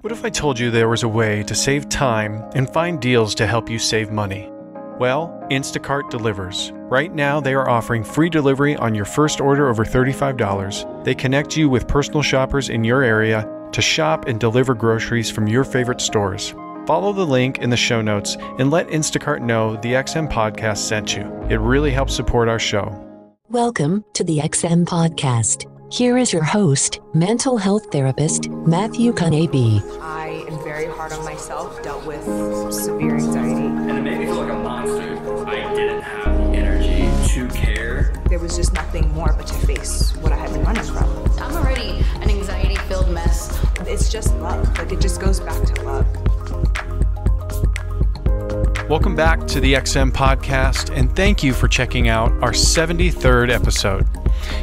What if I told you there was a way to save time and find deals to help you save money? Well, Instacart delivers. Right now, they are offering free delivery on your first order over $35. They connect you with personal shoppers in your area to shop and deliver groceries from your favorite stores. Follow the link in the show notes and let Instacart know the ExEm podcast sent you. It really helps support our show. Welcome to the ExEm podcast. Here is your host, mental health therapist, Matthew Kanabe. I am very hard on myself, dealt with severe anxiety. And it made me feel like a monster. I didn't have the energy to care. There was just nothing more but to face what I had been running from. I'm already an anxiety-filled mess. It's just love. Like, it just goes back to love. Welcome back to the ExEm podcast, and thank you for checking out our 73rd episode.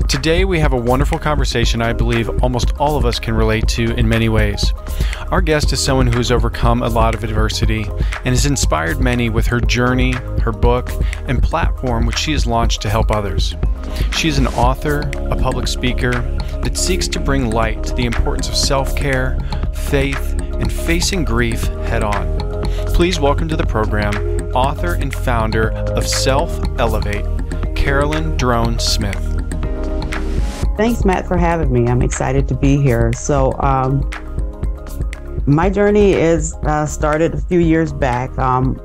Today, we have a wonderful conversation I believe almost all of us can relate to in many ways. Our guest is someone who has overcome a lot of adversity and has inspired many with her journey, her book, and platform which she has launched to help others. She is an author, a public speaker that seeks to bring light to the importance of self-care, faith, and facing grief head-on. Please welcome to the program, author and founder of Self-Elevate, Karolyn Drone-Smith. Thanks, Matt, for having me. I'm excited to be here. So my journey is started a few years back on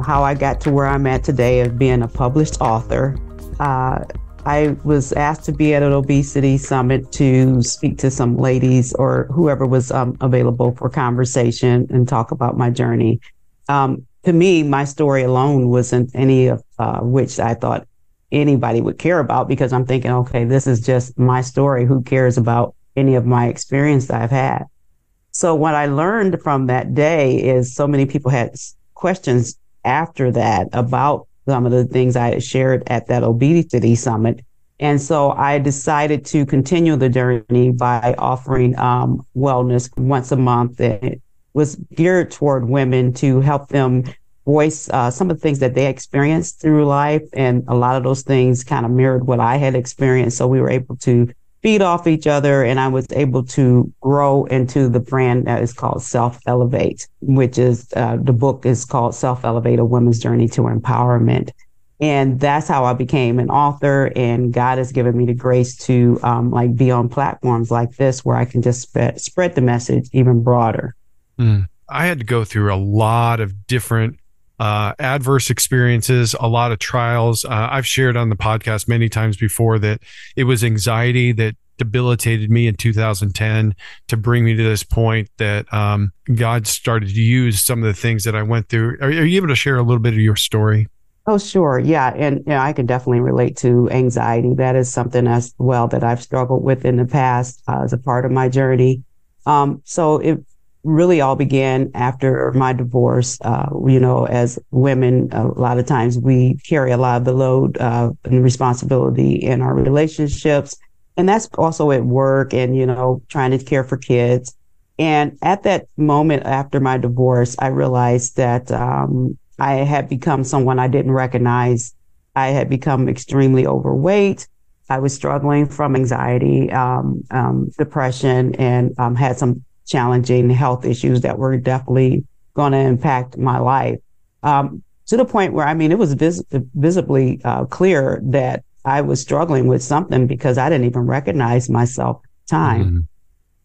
how I got to where I'm at today of being a published author. I was asked to be at an obesity summit to speak to some ladies or whoever was available for conversation and talk about my journey. To me, my story alone wasn't any of which I thought anybody would care about, because I'm thinking, okay, this is just my story. Who cares about any of my experience that I've had? So what I learned from that day is so many people had questions after that about some of the things I had shared at that obesity summit. And so I decided to continue the journey by offering wellness once a month. And it was geared toward women to help them voice some of the things that they experienced through life. And a lot of those things kind of mirrored what I had experienced. So we were able to feed off each other, and I was able to grow into the brand that is called Self-Elevate, which is the book is called Self-Elevate, A Woman's Journey to Empowerment. And that's how I became an author. And God has given me the grace to be on platforms like this where I can just spread the message even broader. I had to go through a lot of different adverse experiences, a lot of trials. I've shared on the podcast many times before that it was anxiety that debilitated me in 2010 to bring me to this point that God started to use some of the things that I went through. Are you able to share a little bit of your story? Oh, sure. Yeah. And I can definitely relate to anxiety. That is something as well that I've struggled with in the past as a part of my journey. So it really all began after my divorce. As women, a lot of times we carry a lot of the load and responsibility in our relationships. And that's also at work and, trying to care for kids. And at that moment after my divorce, I realized that I had become someone I didn't recognize. I had become extremely overweight. I was struggling from anxiety, depression, and had some challenging health issues that were definitely going to impact my life, to the point where, it was visibly clear that I was struggling with something because I didn't even recognize myself at the time. Mm-hmm.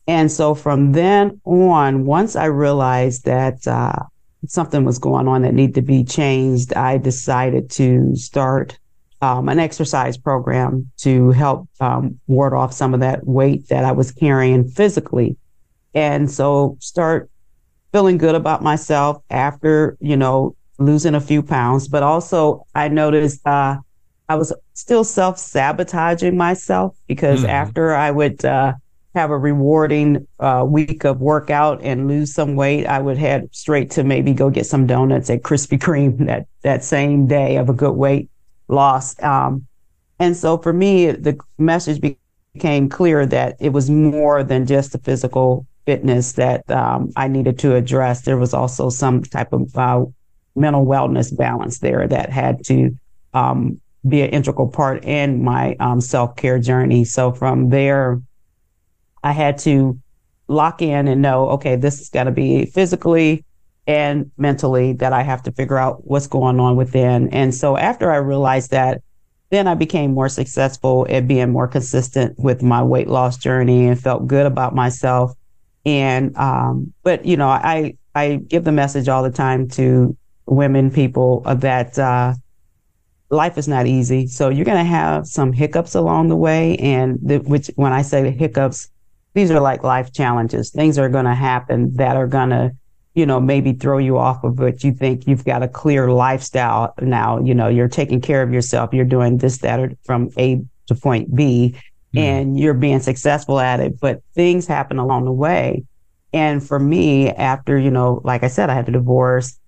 And so from then on, once I realized that something was going on that needed to be changed, I decided to start an exercise program to help ward off some of that weight that I was carrying physically. And so start feeling good about myself after, losing a few pounds. But also I noticed I was still self-sabotaging myself because after I would have a rewarding week of workout and lose some weight, I would head straight to maybe go get some donuts at Krispy Kreme that same day of a good weight loss. And so for me, the message became clear that it was more than just the physical fitness that I needed to address. There was also some type of mental wellness balance there that had to be an integral part in my self-care journey. So from there, I had to lock in and know, okay, this is going to be physically and mentally that I have to figure out what's going on within. And so after I realized that, then I became more successful at being more consistent with my weight loss journey and felt good about myself. And, but, you know, I give the message all the time to women, people that life is not easy. So you're going to have some hiccups along the way. And which when I say the hiccups, these are like life challenges. Things are going to happen that are going to, you know, maybe throw you off of what you think you've got a clear lifestyle now. You know, you're taking care of yourself. You're doing this, that, or from A to point B, and you're being successful at it. But things happen along the way. And for me, after, you know, like I said, I had a divorce,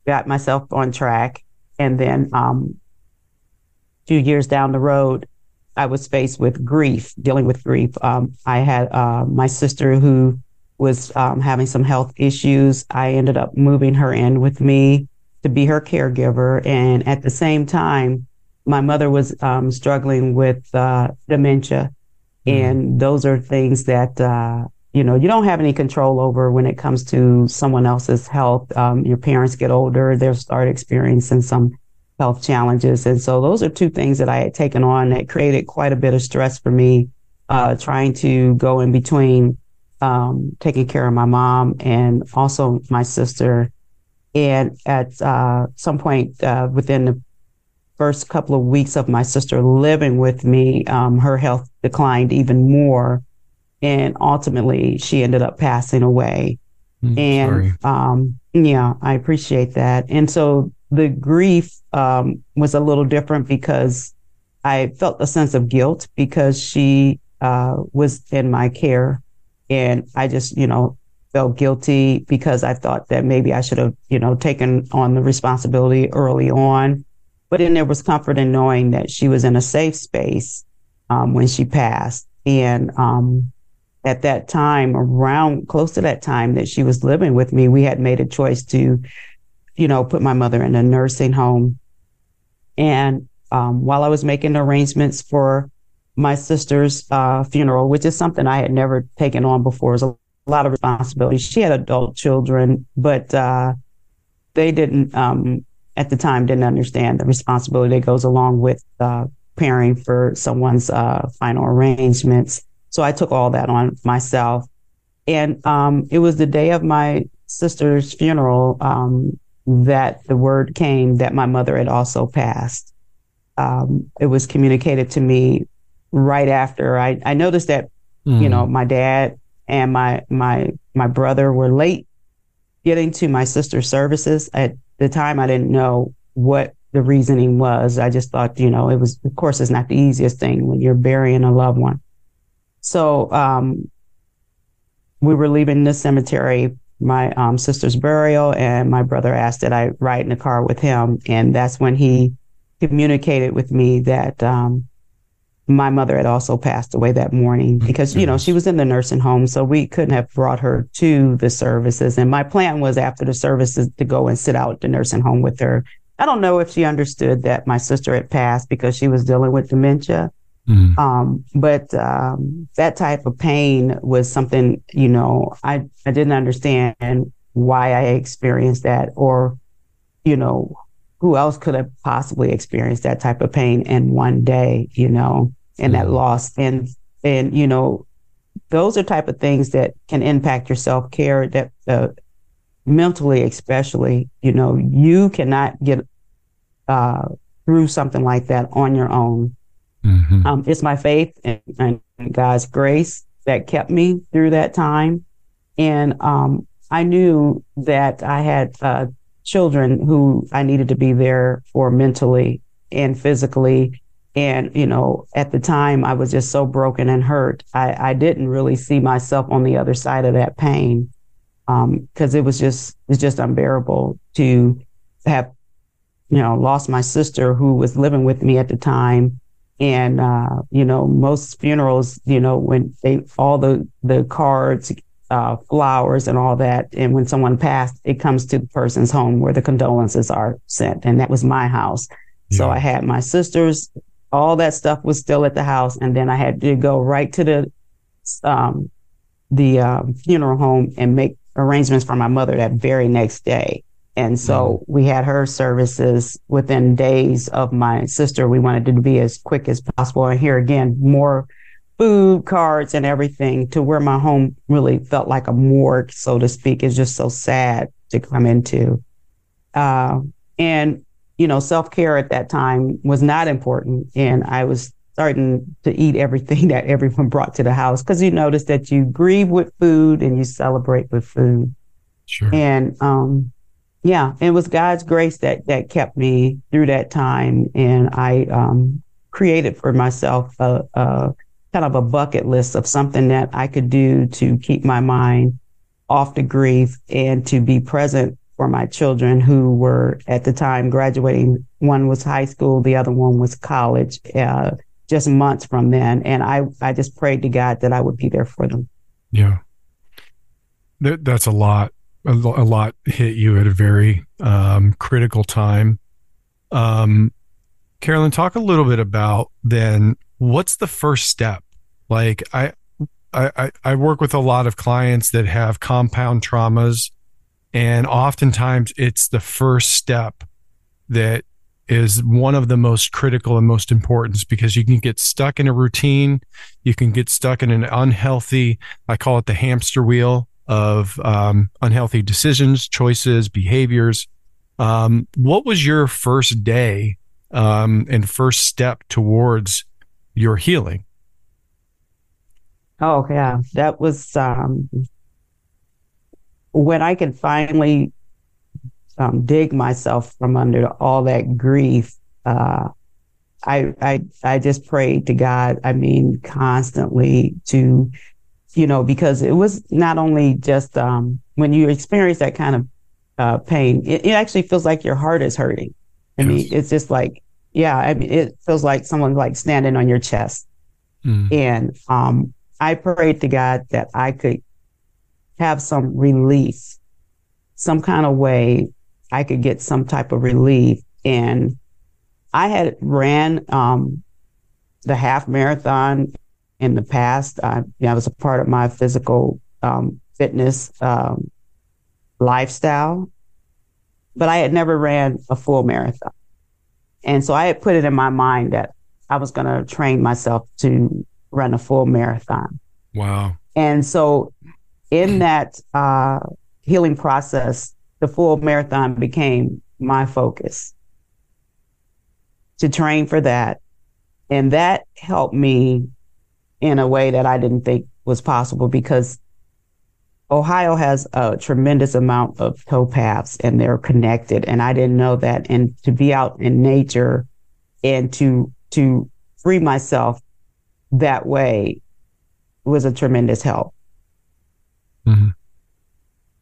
got myself on track. And then 2 years down the road, I was faced with grief, dealing with grief. I had my sister who was having some health issues. I ended up moving her in with me to be her caregiver. And at the same time, my mother was struggling with dementia. And those are things that, you know, you don't have any control over when it comes to someone else's health. Your parents get older, they'll start experiencing some health challenges. And so those are two things that I had taken on that created quite a bit of stress for me, trying to go in between taking care of my mom and also my sister. And at some point within the first couple of weeks of my sister living with me, her health declined even more. And ultimately, she ended up passing away. And yeah, I appreciate that. And so the grief was a little different because I felt a sense of guilt because she was in my care. And I just, you know, felt guilty because I thought that maybe I should have, you know, taken on the responsibility early on. But then there was comfort in knowing that she was in a safe space when she passed. And at that time, around close to that time that she was living with me, we had made a choice to, you know, put my mother in a nursing home. And while I was making arrangements for my sister's funeral, which is something I had never taken on before, it was a lot of responsibility. She had adult children, but they didn't, at the time, didn't understand the responsibility that goes along with preparing for someone's final arrangements. So I took all that on myself. And it was the day of my sister's funeral that the word came that my mother had also passed. It was communicated to me right after. I noticed that, you know, my dad and my brother were late getting to my sister's services. At the time, I didn't know what the reasoning was. I just thought, you know, it was, of course, it's not the easiest thing when you're burying a loved one. So we were leaving the cemetery, my sister's burial, and my brother asked that I ride in the car with him. And that's when he communicated with me that my mother had also passed away that morning because, you know, she was in the nursing home. So we couldn't have brought her to the services. And my plan was after the services to go and sit out at the nursing home with her. I don't know if she understood that my sister had passed because she was dealing with dementia. But that type of pain was something, you know, I didn't understand why I experienced that, or, you know, who else could have possibly experienced that type of pain in one day, you know, and that loss. And, you know, those are type of things that can impact your self-care, that mentally, especially, you know, you cannot get through something like that on your own. It's my faith and God's grace that kept me through that time. And I knew that I had children who I needed to be there for mentally and physically. And, you know, at the time I was just so broken and hurt. I didn't really see myself on the other side of that pain because it's just unbearable to have, you know, lost my sister who was living with me at the time. And, you know, most funerals, you know, when all the cards, flowers and all that. And when someone passed, it comes to the person's home where the condolences are sent. And that was my house. Yeah. So I had my sisters, all that stuff was still at the house. And then I had to go right to the the funeral home and make arrangements for my mother that very next day. And so we had her services within days of my sister. We wanted it to be as quick as possible. And here again, more food cards and everything, to where my home really felt like a morgue, so to speak. It's just so sad to come into. And, you know, self-care at that time was not important. And I was starting to eat everything that everyone brought to the house, because you notice that you grieve with food and you celebrate with food. Sure. And yeah, it was God's grace that kept me through that time. And I created for myself a kind of a bucket list of something that I could do to keep my mind off the grief and to be present for my children, who were at the time graduating. One was high school, the other one was college, just months from then. And I just prayed to God that I would be there for them. Yeah. That's a lot. A lot hit you at a very critical time. Karolyn, talk a little bit about then, what's the first step? Like I work with a lot of clients that have compound traumas, and oftentimes it's the first step that is one of the most critical and most important, because you can get stuck in a routine. You can get stuck in an unhealthy, I call it the hamster wheel of unhealthy decisions, choices, behaviors. What was your first day and first step towards your healing? Oh, yeah. That was when I could finally dig myself from under all that grief. I just prayed to God, I mean, constantly, to, you know, because it was not only just when you experience that kind of pain, it actually feels like your heart is hurting. I mean, it's just like, yeah, I mean, it feels like someone like standing on your chest. And I prayed to God that I could have some relief, some kind of way I could get some type of relief. And I had ran the half marathon in the past. That was a part of my physical fitness lifestyle, but I had never ran a full marathon. And so I had put it in my mind that I was going to train myself to run a full marathon. Wow. And so in that healing process, the full marathon became my focus, to train for that. And that helped me in a way that I didn't think was possible, because Ohio has a tremendous amount of towpaths and they're connected. And I didn't know that. And to be out in nature and to free myself that way was a tremendous help. Mm-hmm.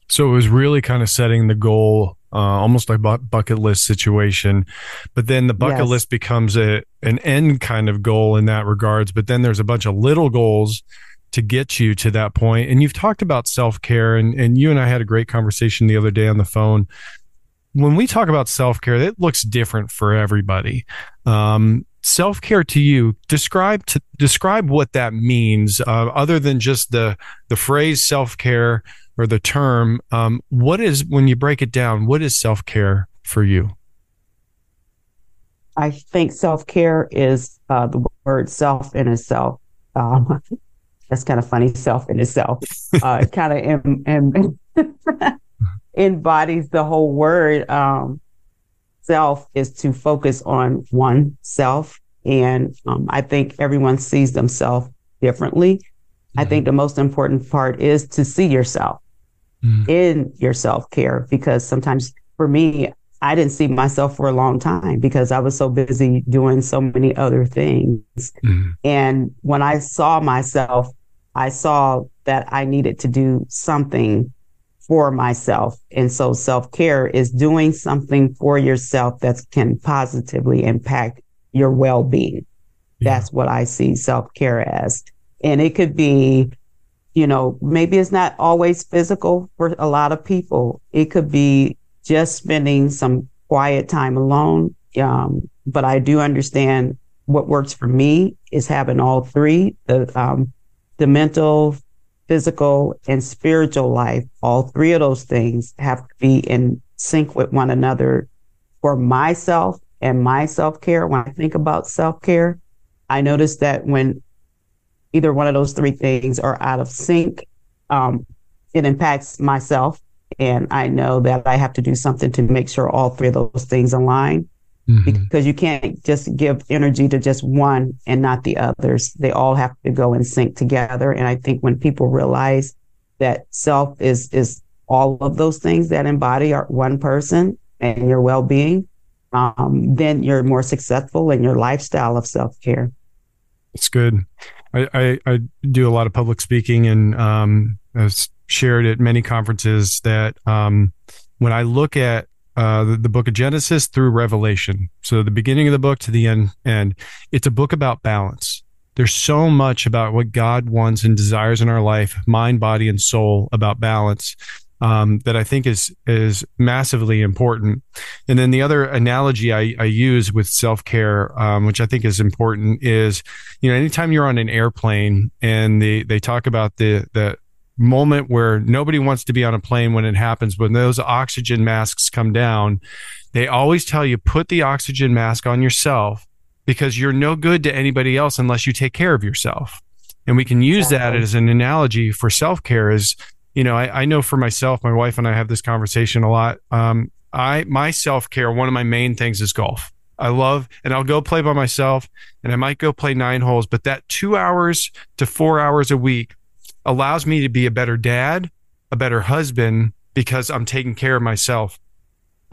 So it was really kind of setting the goal, almost like bucket list situation, but then the bucket list becomes an end kind of goal in that regards. But then there's a bunch of little goals to get you to that point. And you've talked about self-care, and you and I had a great conversation the other day on the phone. When we talk about self-care, it looks different for everybody. Self-care to you, describe what that means, other than just the phrase self-care or the term. What is, when you break it down, what is self-care for you? I think self-care is the word self in itself. That's kind of funny, self in itself. It kind of embodies the whole word. Self is to focus on oneself. And I think everyone sees themselves differently. Mm-hmm. I think the most important part is to see yourself in your self-care, because sometimes for me, I didn't see myself for a long time because I was so busy doing so many other things. Mm-hmm. And when I saw myself, I saw that I needed to do something for myself. And so self-care is doing something for yourself that can positively impact your well-being. Yeah. That's what I see self-care as. And it could be, you know, maybe it's not always physical for a lot of people. It could be just spending some quiet time alone. But I do understand what works for me is having all three, the mental, physical and spiritual life, all three of those things have to be in sync with one another for myself and my self-care. When I think about self-care, I notice that when either one of those three things are out of sync, it impacts myself. And I know that I have to do something to make sure all three of those things align, because you can't just give energy to just one and not the others. They all have to go in sync together. And I think when people realize that self is all of those things that embody our one person and your well-being, then you're more successful in your lifestyle of self-care. It's good. I do a lot of public speaking, and I've shared at many conferences that when I look at the book of Genesis through Revelation, so the beginning of the book to the end, it's a book about balance. There's so much about what God wants and desires in our life, mind, body, and soul, about balance, that I think is massively important. And then the other analogy I use with self-care, which I think is important, is, anytime you're on an airplane and they talk about the moment where nobody wants to be on a plane when it happens, when those oxygen masks come down, they always tell you, put the oxygen mask on yourself, because you're no good to anybody else unless you take care of yourself. And we can use that as an analogy for self-care. Is, I know for myself, my wife and I have this conversation a lot. My self-care, one of my main things is golf. I love, and I'll go play by myself, and I might go play 9 holes, but that 2 hours to 4 hours a week allows me to be a better dad, a better husband, because I'm taking care of myself.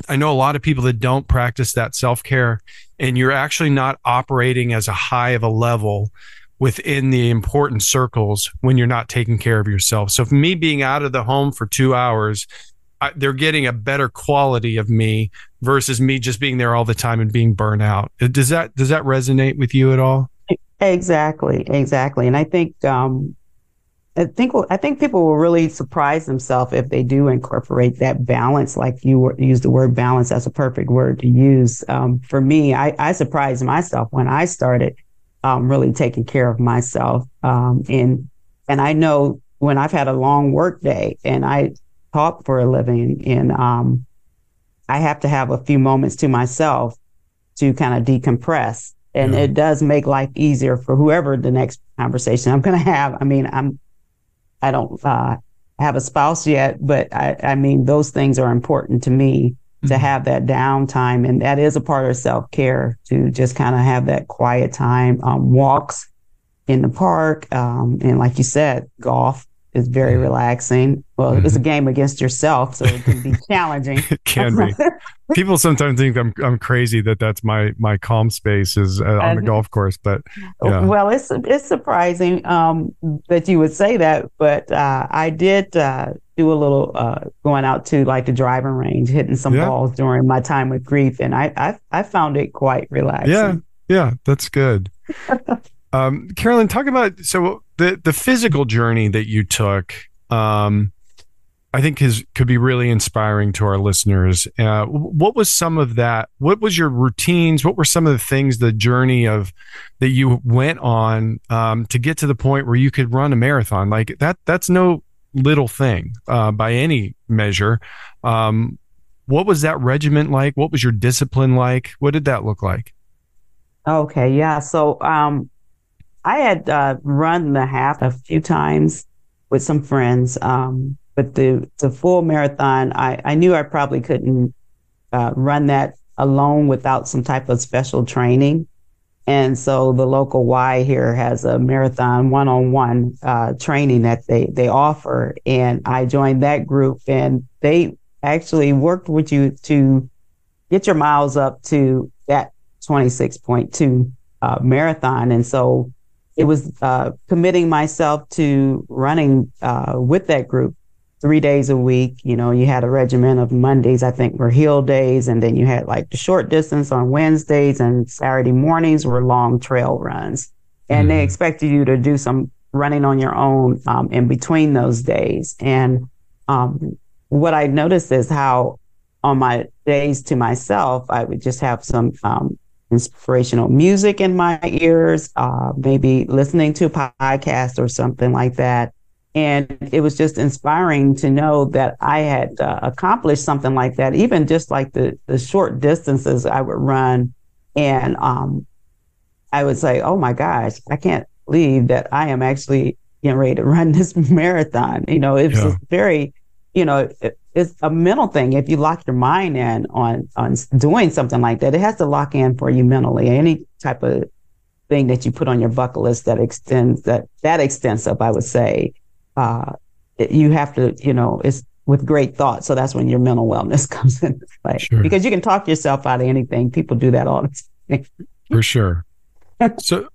I know a lot of people that don't practice that self-care, and you're actually not operating as a high of a level within the important circles when you're not taking care of yourself. So for me being out of the home for 2 hours, they're getting a better quality of me versus me just being there all the time and being burnt out. Does that resonate with you at all? Exactly. And I think people will really surprise themselves if they do incorporate that balance. Like you use the word balance, that's a perfect word to use. For me, I surprised myself when I started really taking care of myself. And I know when I've had a long work day and I talk for a living, and I have to have a few moments to myself to kind of decompress. And it does make life easier for whoever the next conversation I'm going to have. I mean, I don't have a spouse yet, but I mean, those things are important to me, to have that downtime. And that is a part of self-care, to just kind of have that quiet time, walks in the park. And like you said, golf is very relaxing. Well, it's a game against yourself, so it can be challenging. It can be. People sometimes think I'm crazy that my calm space is on the golf course, but yeah. Well, it's surprising that you would say that, but I did do a little going out to like the driving range, hitting some balls during my time with grief, and I found it quite relaxing. Yeah, that's good. Karolyn, talk about the physical journey that you took. I think could be really inspiring to our listeners. What was some of that? What was your routines? What were some of the things, the journey that you went on to get to the point where you could run a marathon? Like that's no little thing by any measure. What was that regiment like? What was your discipline like? What did that look like? Okay, yeah. So I had run the half a few times with some friends. But the full marathon, I knew I probably couldn't run that alone without some type of special training. And so the local Y here has a marathon one-on-one training that they offer. And I joined that group, and they actually worked with you to get your miles up to that 26.2 marathon. And so it was committing myself to running with that group 3 days a week. You had a regimen of Mondays, I think, were hill days. And then you had like the short distance on Wednesdays, and Saturday mornings were long trail runs. And they expected you to do some running on your own in between those days. And what I noticed is how on my days to myself, I would just have some inspirational music in my ears, maybe listening to a podcast or something like that. And it was just inspiring to know that I had accomplished something like that, even just like the short distances I would run. And I would say, oh my gosh, I can't believe that I am actually getting ready to run this marathon. You know, it's just very, you know, it's a mental thing. If you lock your mind in on doing something like that, it has to lock in for you mentally. Any type of thing that you put on your bucket list that extends that extensive, I would say, you have to, you know, it's with great thought. So that's when your mental wellness comes into play. Sure. Because you can talk yourself out of anything. People do that all the time. For sure. So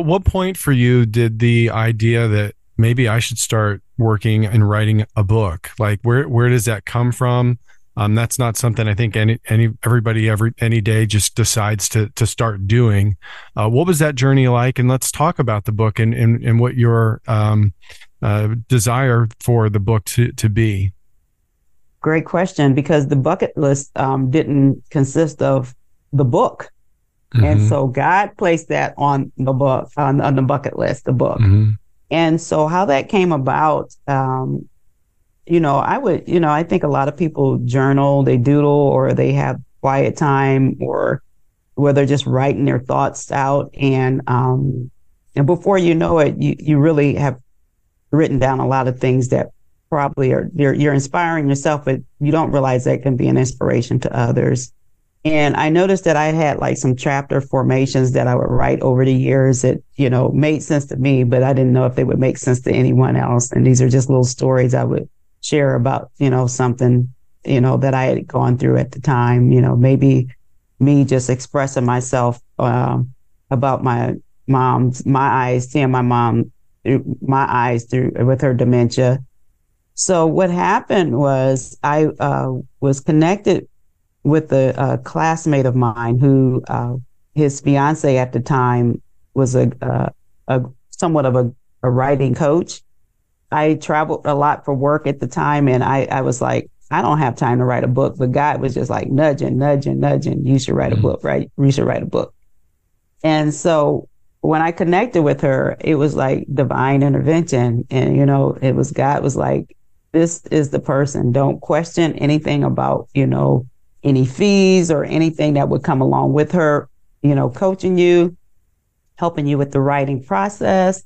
at what point for you did the idea that maybe I should start working and writing a book? Like where does that come from? That's not something I think everybody any day just decides to start doing. What was that journey like? And let's talk about the book and what your desire for the book to be. Great question, because the bucket list didn't consist of the book. Mm-hmm. And so God placed that on the book, on the bucket list, the book. Mm-hmm. And so how that came about, you know, I think a lot of people journal, they doodle, or they have quiet time, or where they're just writing their thoughts out. And before you know it, you really have written down a lot of things that probably you're inspiring yourself, but you don't realize that can be an inspiration to others. And I noticed that I had like some chapter formations that I would write over the years that, you know, made sense to me, but I didn't know if they would make sense to anyone else. And these are just little stories I would share about, you know, something, you know, that I had gone through at the time, you know, maybe me just expressing myself about my eyes, seeing my mom through my eyes with her dementia. So what happened was I was connected with a classmate of mine who his fiance at the time was a somewhat of a writing coach. I traveled a lot for work at the time, and I was like, I don't have time to write a book, but God was just like nudging. You should write a book, right? You should write a book. And so when I connected with her, it was like divine intervention. And, you know, it was God was like, this is the person. Don't question anything about, you know, any fees or anything that would come along with her, you know, coaching you, helping you with the writing process.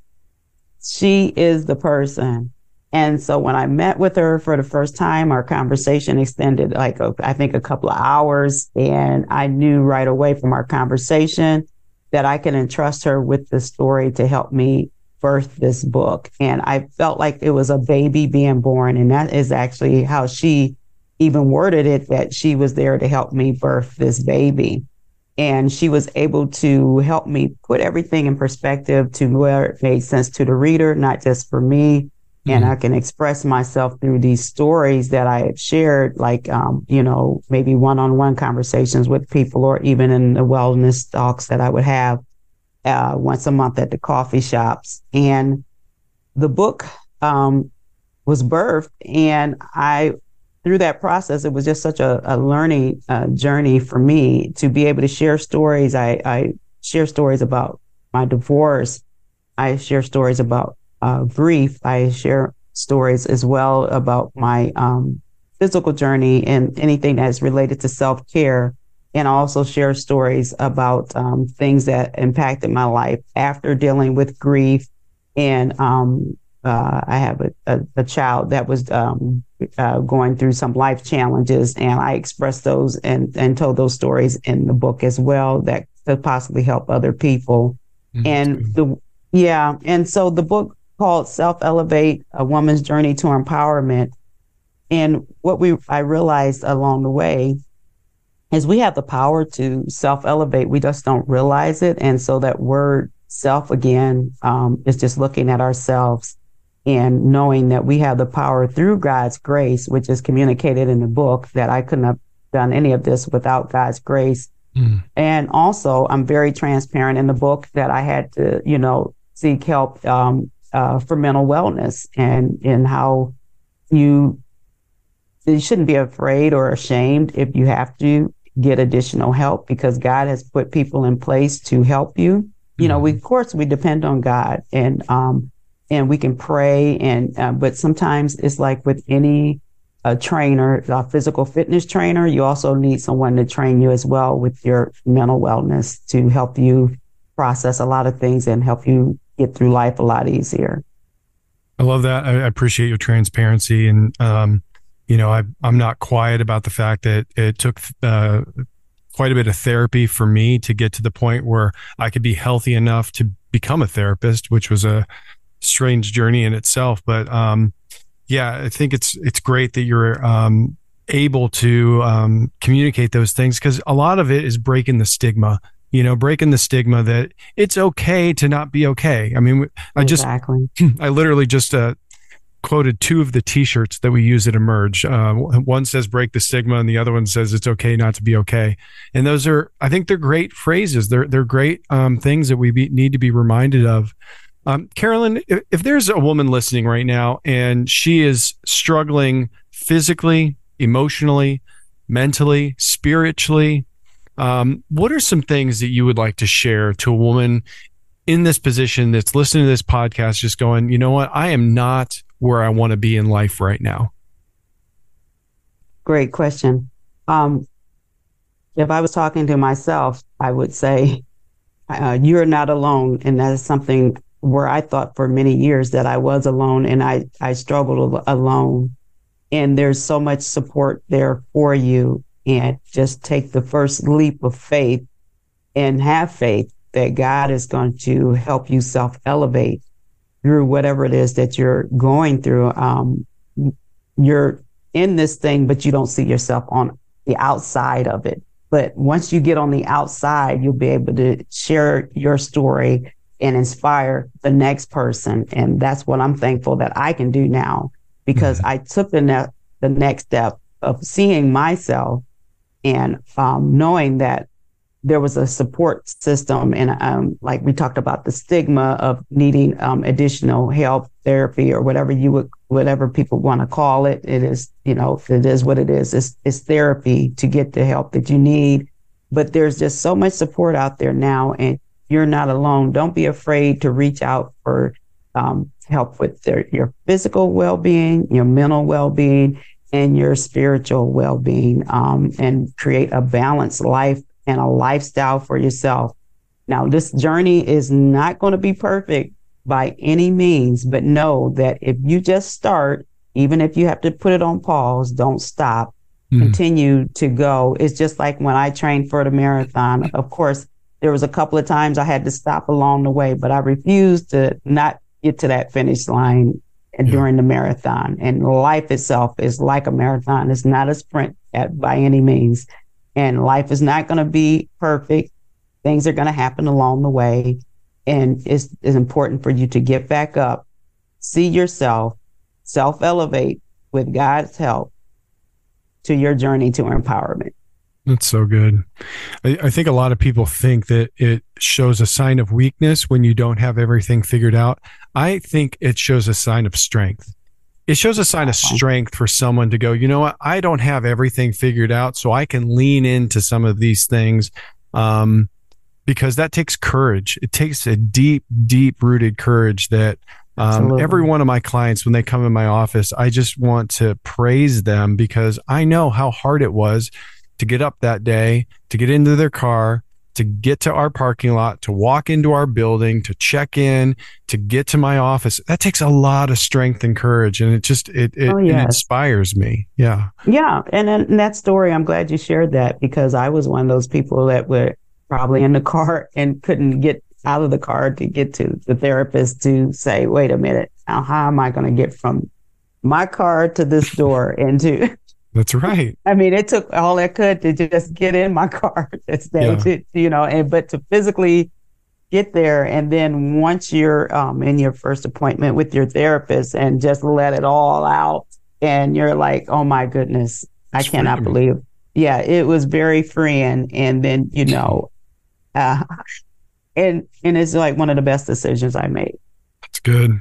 She is the person. And so when I met with her for the first time, our conversation extended like, I think a couple of hours. And I knew right away from our conversation that I can entrust her with the story to help me birth this book. And I felt like it was a baby being born. And that is actually how she even worded it, that she was there to help me birth this baby. And she was able to help me put everything in perspective to where it made sense to the reader, not just for me. Mm-hmm. And I can express myself through these stories that I have shared, like, you know, maybe one-on-one conversations with people, or even in the wellness talks that I would have once a month at the coffee shops. And the book was birthed, and through that process, it was just such a learning journey for me to be able to share stories. I share stories about my divorce. I share stories about grief. I share stories as well about my physical journey and anything that's related to self-care. And I also share stories about things that impacted my life after dealing with grief. And I have a child that was going through some life challenges, and I expressed those and told those stories in the book as well that could possibly help other people. Mm-hmm. And so the book called Self-Elevate, A Woman's Journey to Empowerment. And what I realized along the way is we have the power to self-elevate. We just don't realize it. And so that word self again is just looking at ourselves and knowing that we have the power through God's grace, which is communicated in the book, that I couldn't have done any of this without God's grace. Mm. And also, I'm very transparent in the book that I had to, you know, seek help for mental wellness, and how you shouldn't be afraid or ashamed if you have to get additional help, because God has put people in place to help you. You know, we depend on God, and and we can pray. And but sometimes it's like with any trainer, a physical fitness trainer, you also need someone to train you as well with your mental wellness to help you process a lot of things and help you get through life a lot easier. I love that. I appreciate your transparency. And, I'm not quiet about the fact that it took quite a bit of therapy for me to get to the point where I could be healthy enough to become a therapist, which was a strange journey in itself. But I think it's great that you're able to communicate those things, because a lot of it is breaking the stigma. Breaking the stigma that it's okay to not be okay. I mean, I literally just quoted 2 of the t-shirts that we use at Emerge. One says break the stigma and the other one says it's okay not to be okay. And those are, I think they're great phrases. They're great things that we need to be reminded of. Karolyn, if there's a woman listening right now and she is struggling physically, emotionally, mentally, spiritually, what are some things that you would like to share to a woman in this position that's listening to this podcast, just going, you know what, I am not where I want to be in life right now? Great question. If I was talking to myself, I would say, you're not alone. And that is something where I thought for many years that I was alone, and I struggled alone. And there's so much support there for you. And just take the first leap of faith and have faith that God is going to help you self-elevate through whatever it is that you're going through. You're in this thing, but you don't see yourself on the outside of it. But once you get on the outside, you'll be able to share your story and inspire the next person. And that's what I'm thankful that I can do now, because I took the next step of seeing myself and knowing that there was a support system. And like we talked about the stigma of needing additional help, therapy, or whatever people want to call it. It is, it is what it is. It's therapy to get the help that you need. But there's just so much support out there now, and you're not alone. Don't be afraid to reach out for help with your physical well-being, your mental well-being, and your spiritual well-being, and create a balanced life and a lifestyle for yourself. Now, this journey is not going to be perfect by any means, but know that if you just start, even if you have to put it on pause, don't stop, continue to go. It's just like when I trained for the marathon. Of course, there was a couple of times I had to stop along the way, but I refused to not get to that finish line during the marathon. And life itself is like a marathon. It's not a sprint by any means. And life is not going to be perfect. Things are going to happen along the way. And it's important for you to get back up, see yourself, self-elevate with God's help to your journey to empowerment. That's so good. I think a lot of people think that it shows a sign of weakness when you don't have everything figured out. I think it shows a sign of strength. It shows a sign of strength for someone to go, you know what, I don't have everything figured out, so I can lean into some of these things, because that takes courage. It takes a deep, deep rooted courage that every one of my clients, when they come in my office, I just want to praise them, because I know how hard it was to get up that day, to get into their car, to get to our parking lot, to walk into our building, to check in, to get to my office. That takes a lot of strength and courage. And it inspires me. Yeah. Yeah. And that story, I'm glad you shared that, because I was one of those people that were probably in the car and couldn't get out of the car to get to the therapist to say, wait a minute, now how am I going to get from my car to this door and to... That's right. I mean, it took all I could to just get in my car this day, but to physically get there. And then once you're in your first appointment with your therapist and just let it all out, and you're like, oh my goodness, I cannot believe. Yeah, it was very freeing. And then, and it's like one of the best decisions I made. That's good.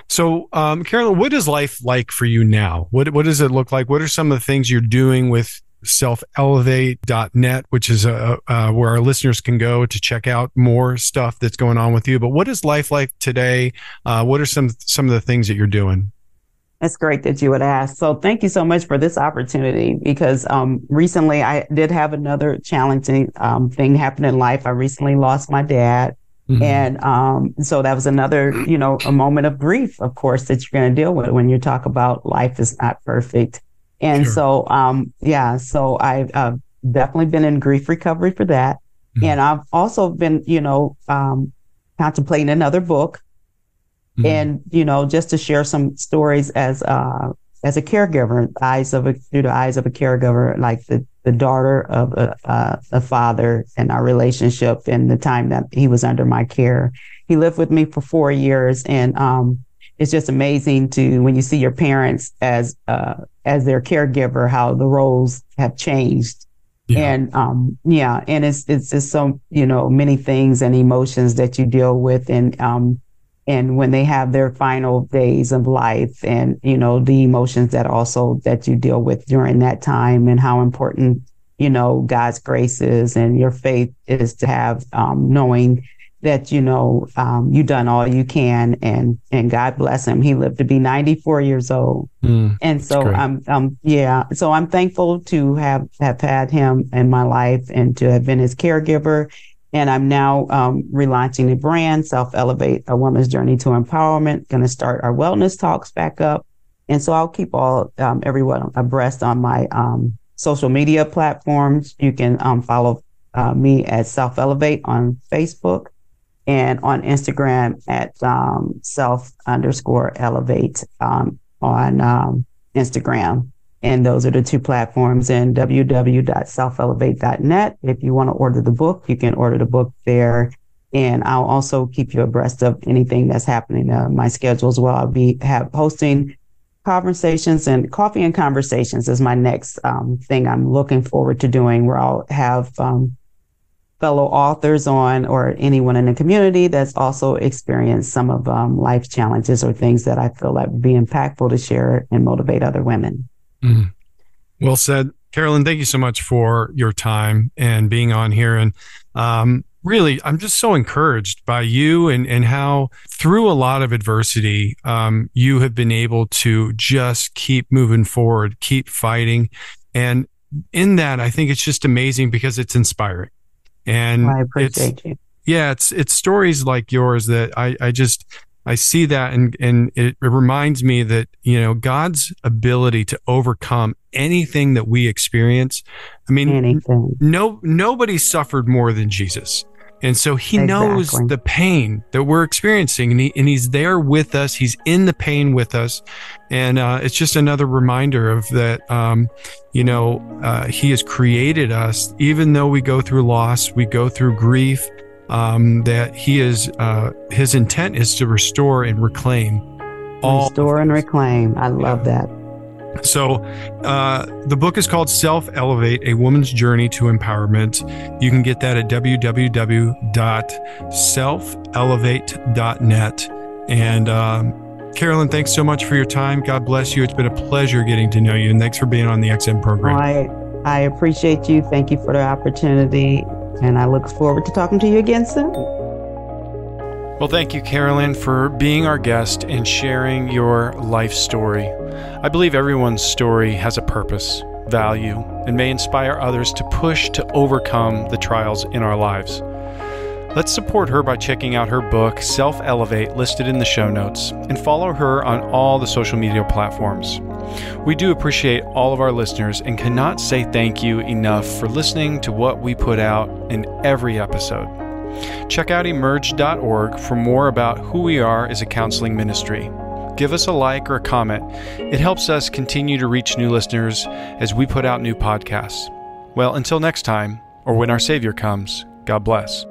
So, Karolyn, what is life like for you now? What does it look like? What are some of the things you're doing with selfelevate.net, which is where our listeners can go to check out more stuff that's going on with you. But what is life like today? What are some of the things that you're doing? That's great that you would ask. So thank you so much for this opportunity, because recently I did have another challenging thing happen in life. I recently lost my dad. Mm-hmm. And so that was another, a moment of grief, of course, that you're going to deal with when you talk about life is not perfect. And sure. So I've definitely been in grief recovery for that. Mm-hmm. And I've also been, contemplating another book. Mm-hmm. And, just to share some stories as a caregiver, through the eyes of a caregiver, like the daughter of a father, and our relationship and the time that he was under my care. He lived with me for 4 years, and it's just amazing when you see your parents as their caregiver, how the roles have changed. Yeah. And it's just so, many things and emotions that you deal with, and when they have their final days of life, and, the emotions that you deal with during that time, and how important, God's grace is, and your faith is to have, knowing that, you've done all you can, and God bless him. He lived to be 94 years old. And so so I'm thankful to have had him in my life and to have been his caregiver. And I'm now relaunching the brand, Self Elevate, A Woman's Journey to Empowerment. Going to start our wellness talks back up. And so I'll keep everyone abreast on my social media platforms. You can follow me at Self Elevate on Facebook, and on Instagram at self_elevate on Instagram. And those are the two platforms, and www.selfelevate.net. If you want to order the book, you can order the book there. And I'll also keep you abreast of anything that's happening in my schedule as well. I'll be hosting conversations, and Coffee and Conversations is my next thing I'm looking forward to doing, where I'll have fellow authors on, or anyone in the community that's also experienced some of life challenges or things that I feel like would be impactful to share and motivate other women. Mm. Well said. Karolyn, thank you so much for your time and being on here. And really, I'm just so encouraged by you and how through a lot of adversity, you have been able to just keep moving forward, keep fighting. And in that, I think it's just amazing because it's inspiring. And I appreciate you. Yeah, it's stories like yours that I see that, and it reminds me that, God's ability to overcome anything that we experience. I mean, nobody suffered more than Jesus. And so he knows the pain that we're experiencing, and he's there with us. He's in the pain with us. And it's just another reminder of that, he has created us, even though we go through loss, we go through grief, that he is, his intent is to restore and reclaim. Restore and reclaim. I love that. So the book is called Self Elevate, A Woman's Journey to Empowerment. You can get that at www.selfelevate.net. And Karolyn, thanks so much for your time. God bless you. It's been a pleasure getting to know you. And thanks for being on the ExEm program. I appreciate you. Thank you for the opportunity. And I look forward to talking to you again soon. Well, thank you, Karolyn, for being our guest and sharing your life story. I believe everyone's story has a purpose, value, and may inspire others to push to overcome the trials in our lives. Let's support her by checking out her book, Self Elevate, listed in the show notes, and follow her on all the social media platforms. We do appreciate all of our listeners and cannot say thank you enough for listening to what we put out in every episode. Check out emerge.org for more about who we are as a counseling ministry. Give us a like or a comment. It helps us continue to reach new listeners as we put out new podcasts. Well, until next time, or when our Savior comes, God bless.